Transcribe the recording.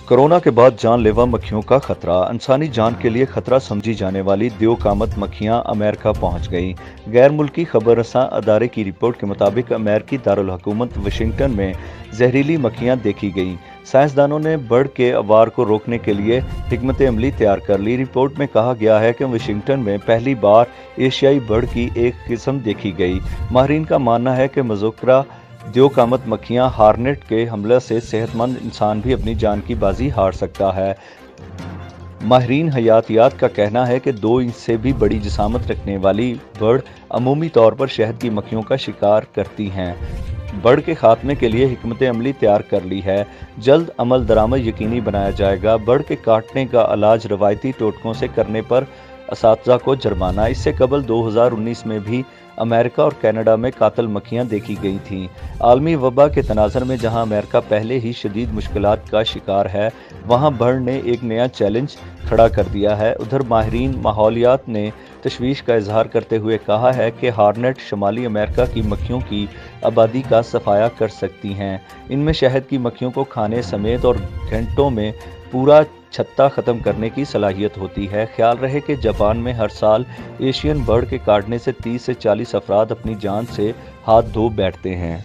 Corona के बाद जानलेवा मक्खियों का खतरा। इंसानी जान के लिए खतरा समझी जाने वाली दियोकामत मक्खियां अमेरिका पहुंच गईं। गैर मुल्की खबररसां अदारे की रिपोर्ट के मुताबिक अमेरिकी दारुल हुकूमत वाशिंगटन में जहरीली मक्खियां देखी गईं। साइंसदानों ने बर्ड के अवार को रोकने के लिए हिकमत अमली तैयार कर ली। रिपोर्ट में कहा गया है कि वाशिंगटन में पहली बार एशियाई बर्ड की एक किस्म देखी गई। माहिरीन का मानना है कि मज़कूरा दियोकामत मक्खियां हार्नेट के हमले से सेहतमंद इंसान भी अपनी जान की बाजी हार सकता है। माहिरीन हयातियात का कहना है कि 2 इंच से भी बड़ी जिसामत रखने वाली बर्ड अमूमी तौर पर शहद की मक्खियों का शिकार करती हैं। बर्ड के खात्मे के लिए हिकमत अमली तैयार कर ली है। जल्द अमल दरामद यकीनी बनाया जाएगा। बर्ड के काटने का इलाज रवायती टोटकों से करने पर असातिज़ा को जुर्माना। इससे कबल 2019 में भी अमेरिका और कनाडा में कातल मक्खियां देखी गई थीं। आलमी वबा के तनाज़र में जहां अमेरिका पहले ही शदीद मुश्किलात का शिकार है, वहां बर्ड ने एक नया चैलेंज खड़ा कर दिया है। उधर माहिरीन माहौलियात ने तशवीश का इजहार करते हुए कहा है कि हार्नेट शुमाली अमेरिका की मक्खियों की आबादी का सफाया कर सकती हैं। इनमें शहद की मक्खियों को खाने समेत और घंटों में पूरा छत्ता ख़त्म करने की सलाहियत होती है। ख्याल रहे कि जापान में हर साल एशियन बर्ड के काटने से 30 से 40 अफराद अपनी जान से हाथ धो बैठते हैं।